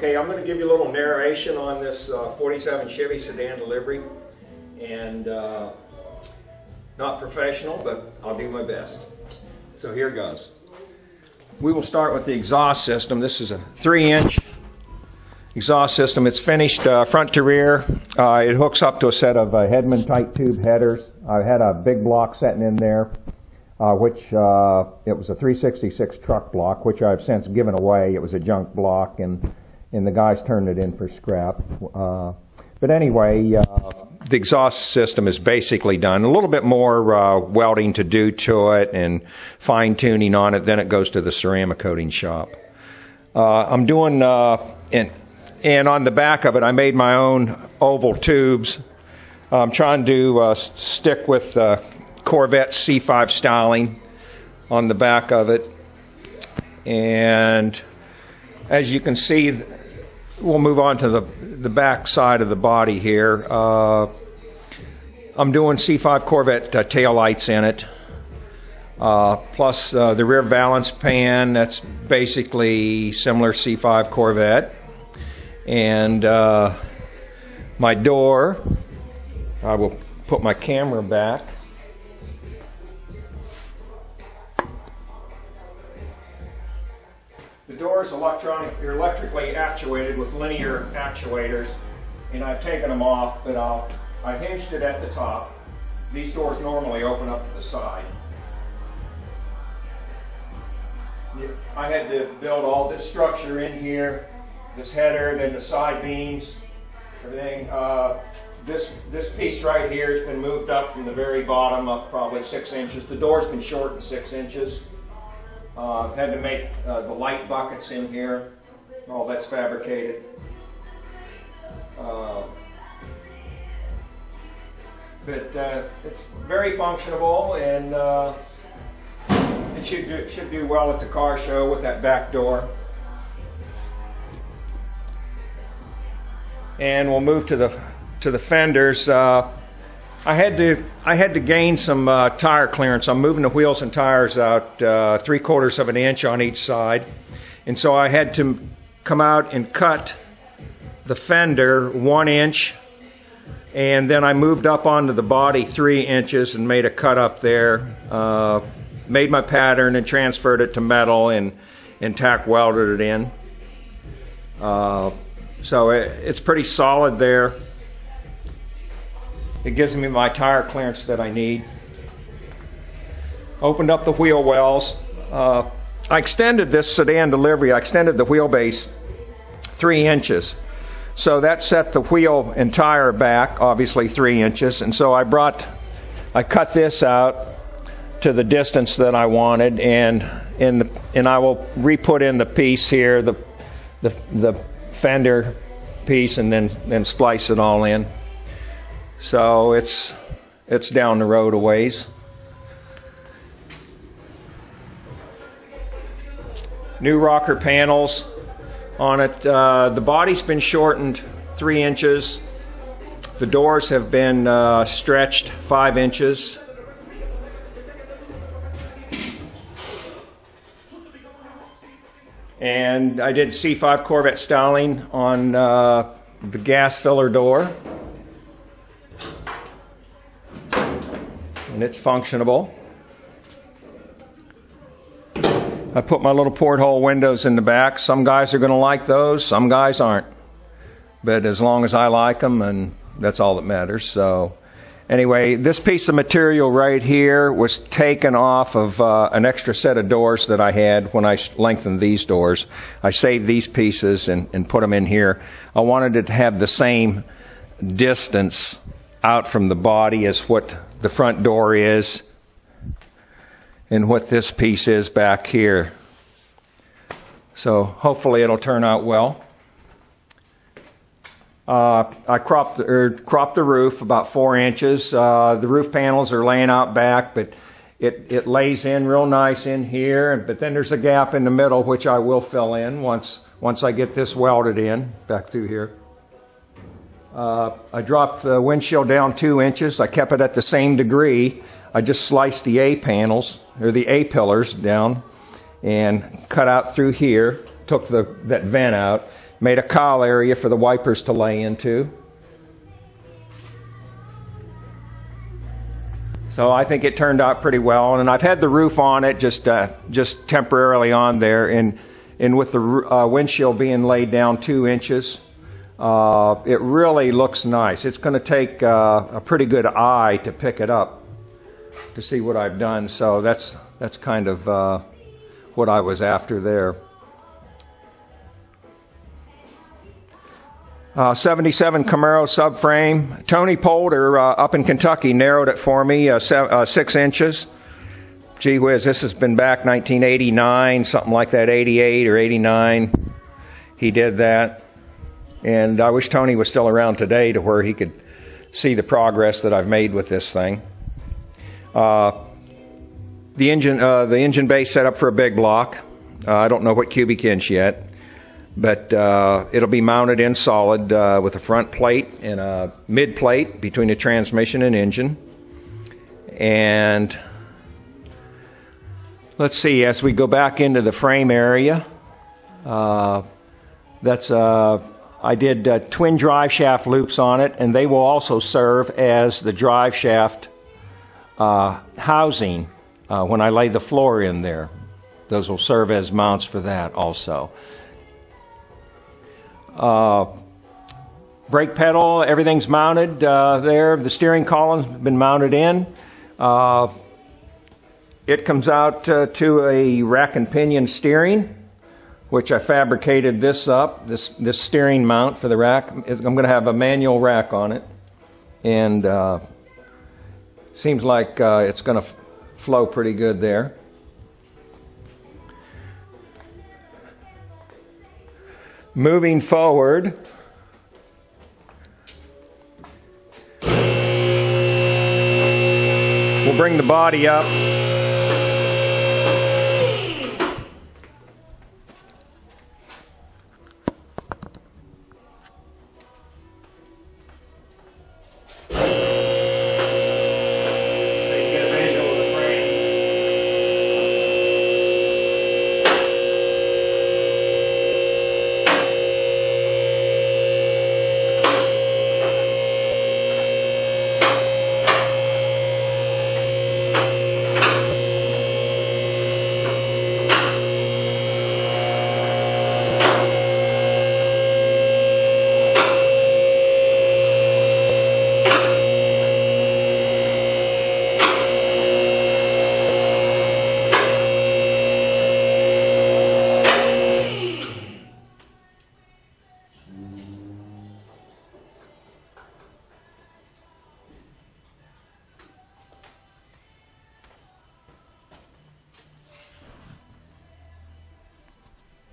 Okay, I'm going to give you a little narration on this 47 Chevy sedan delivery, and not professional, but I'll do my best. So here goes. We will start with the exhaust system. This is a 3-inch exhaust system. It's finished front to rear. It hooks up to a set of Hedman tight tube headers. I had a big block setting in there, which it was a 366 truck block, which I've since given away. It was a junk block, and the guys turned it in for scrap. But anyway, the exhaust system is basically done. A little bit more welding to do to it and fine-tuning on it. Then it goes to the ceramic coating shop. I'm doing, and on the back of it, I made my own oval tubes. I'm trying to stick with Corvette C5 styling on the back of it. And as you can see, we'll move on to the back side of the body here. I'm doing C5 Corvette taillights in it, plus the rear balance pan. That's basically similar C5 Corvette. And my door, I will put my camera back. The door is electrically actuated with linear actuators, and I've taken them off, but I hinged it at the top. These doors normally open up to the side. I had to build all this structure in here, this header, then the side beams, everything. This piece right here has been moved up from the very bottom up probably 6 inches. The door's been shortened 6 inches. Had to make the light buckets in here. All that's fabricated. But it's very functional, and it should do well at the car show with that back door. And we'll move to the fenders. I had to gain some tire clearance. I'm moving the wheels and tires out 3/4 of an inch on each side, and so I had to come out and cut the fender 1 inch, and then I moved up onto the body 3 inches and made a cut up there. Made my pattern and transferred it to metal and tack welded it in. So it's pretty solid there. It gives me my tire clearance that I need. Opened up the wheel wells. I extended this sedan delivery. I extended the wheelbase 3 inches. So that set the wheel and tire back, obviously 3 inches. And so I cut this out to the distance that I wanted, and I will re-put in the piece here, the fender piece, and then splice it all in. So it's down the road a ways. New rocker panels on it. The body's been shortened 3 inches. The doors have been stretched 5 inches. And I did C5 Corvette styling on the gas filler door. And it's functionable. I put my little porthole windows in the back. Some guys are going to like those, some guys aren't. But as long as I like them, and that's all that matters. So anyway, this piece of material right here was taken off of an extra set of doors that I had when I lengthened these doors. I saved these pieces and put them in here. I wanted it to have the same distance out from the body as what the front door is and what this piece is back here. So hopefully it'll turn out well. I cropped the roof about 4 inches. The roof panels are laying out back, but it lays in real nice in here. But then there's a gap in the middle, which I will fill in once I get this welded in back through here. I dropped the windshield down 2 inches. I kept it at the same degree. I just sliced the A panels, or the A pillars down, and cut out through here, took that vent out, Made a cowl area for the wipers to lay into. So I think it turned out pretty well. And I've had the roof on it just temporarily on there, and with the windshield being laid down 2 inches, it really looks nice. It's going to take a pretty good eye to pick it up to see what I've done. So that's kind of what I was after there. 77 Camaro subframe. Tony Polder up in Kentucky narrowed it for me 6 inches. Gee whiz, this has been back 1989, something like that, 88 or 89. He did that. And I wish Tony was still around today to where he could see the progress that I've made with this thing. The engine bay set up for a big block. I don't know what cubic inch yet, but it'll be mounted in solid with a front plate and a mid plate between the transmission and engine. And let's see, as we go back into the frame area, I did twin drive shaft loops on it, and they will also serve as the drive shaft housing when I lay the floor in there. Those will serve as mounts for that also. Brake pedal, everything's mounted there. The steering column's been mounted in. It comes out to a rack and pinion steering, which I fabricated this up, this steering mount for the rack. I'm going to have a manual rack on it, and seems like it's going to flow pretty good there. Moving forward, we'll bring the body up.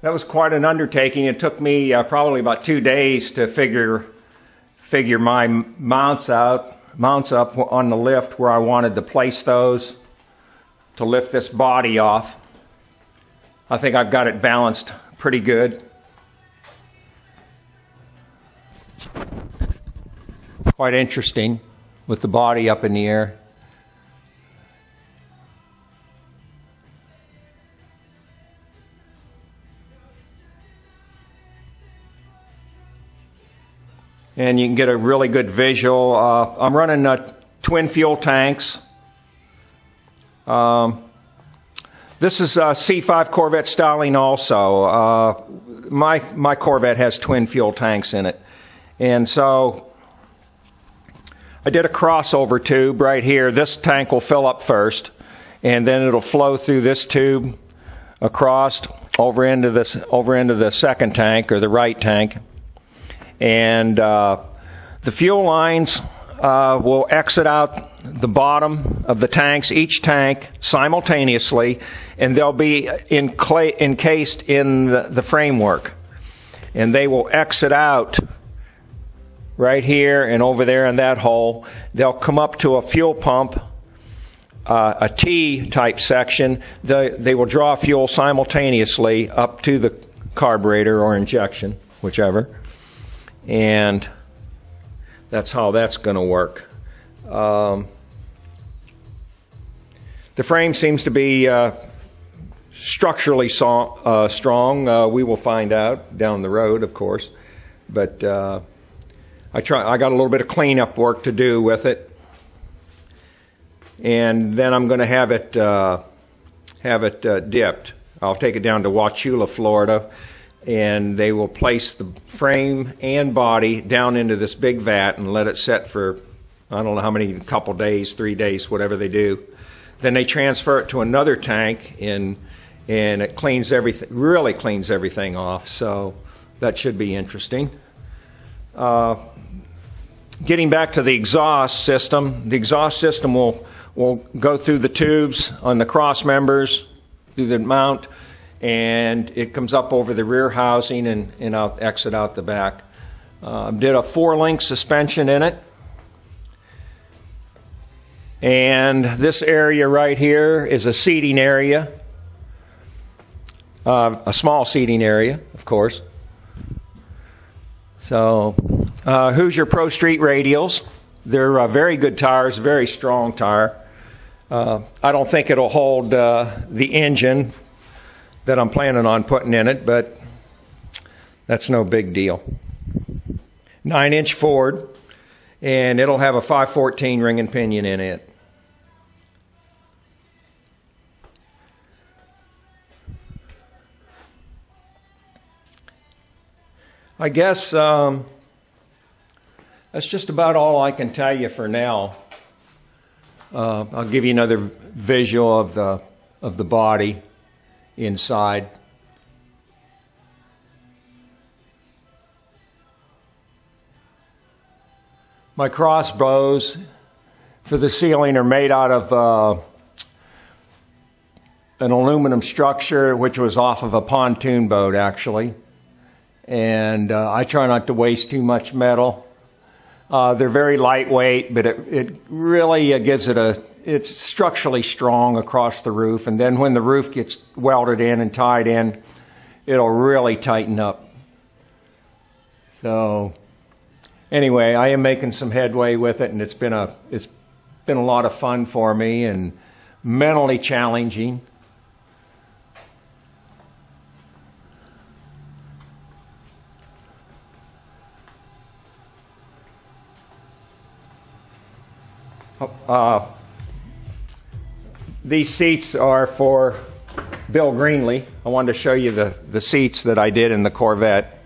That was quite an undertaking. It took me probably about 2 days to figure my mounts up on the lift where I wanted to place those to lift this body off. I think I've got it balanced pretty good. Quite interesting with the body up in the air. And you can get a really good visual. I'm running twin fuel tanks. This is C5 Corvette styling also. My Corvette has twin fuel tanks in it. And so I did a crossover tube right here. This tank will fill up first, and then it'll flow through this tube across over into the second tank, or the right tank. And the fuel lines will exit out the bottom of the tanks, each tank simultaneously, and they'll be encased in the framework. And they will exit out right here and over there in that hole. They'll come up to a fuel pump, a T-type section. They will draw fuel simultaneously up to the carburetor or injection, whichever. And that's how that's going to work. The frame seems to be structurally strong. We will find out down the road, of course. But I got a little bit of cleanup work to do with it, and then I'm going to have it dipped. I'll take it down to Wauchula, Florida, and they will place the frame and body down into this big vat and let it set for, I don't know how many, couple days, 3 days, whatever they do. Then they transfer it to another tank, and it cleans everything, really cleans everything off. So that should be interesting. Getting back to the exhaust system will go through the tubes on the cross members, through the mount, and it comes up over the rear housing and out, exit out the back. Did a 4-link suspension in it. And this area right here is a seating area, a small seating area, of course. So, Hoosier Pro Street radials. They're very good tires, very strong tire. I don't think it'll hold the engine that I'm planning on putting in it, but that's no big deal. 9-inch Ford, and it'll have a 514 ring and pinion in it. I guess that's just about all I can tell you for now. I'll give you another visual of the body inside. My crossbows for the ceiling are made out of an aluminum structure, which was off of a pontoon boat, actually. And I try not to waste too much metal. They're very lightweight, but it really gives it it's structurally strong across the roof. And then when the roof gets welded in and tied in, it'll really tighten up. So anyway, I am making some headway with it, and it's been a lot of fun for me and mentally challenging. These seats are for Bill Greenlee. I wanted to show you the seats that I did in the Corvette.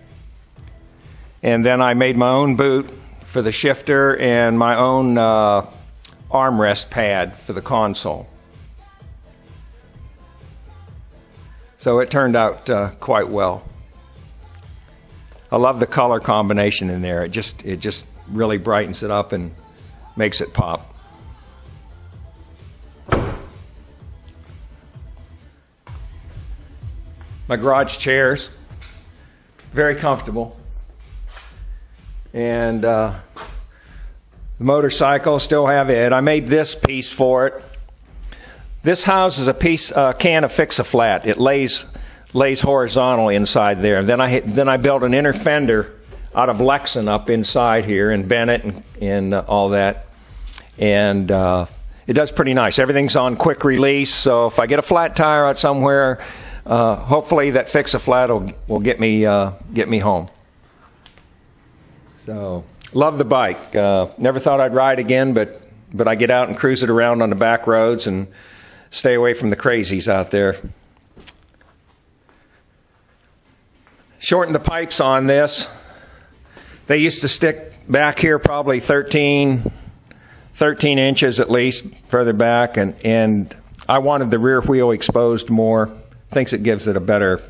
And then I made my own boot for the shifter and my own armrest pad for the console. So it turned out quite well. I love the color combination in there. It just really brightens it up and makes it pop. My garage chairs, very comfortable. And the motorcycle, still have it. I made this piece for it. This houses a can of Fix-A-Flat. It lays horizontally inside there. Then I built an inner fender out of Lexan up inside here, and Bennett and all that. And it does pretty nice. Everything's on quick release, so if I get a flat tire out somewhere, hopefully that Fix-A-Flat will get me home. So, love the bike. Never thought I'd ride again, but I get out and cruise it around on the back roads and stay away from the crazies out there. Shorten the pipes on this. They used to stick back here probably 13 inches at least further back, and I wanted the rear wheel exposed more. Thinks it gives it a better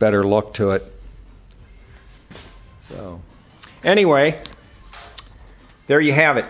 look to it. So anyway, there you have it.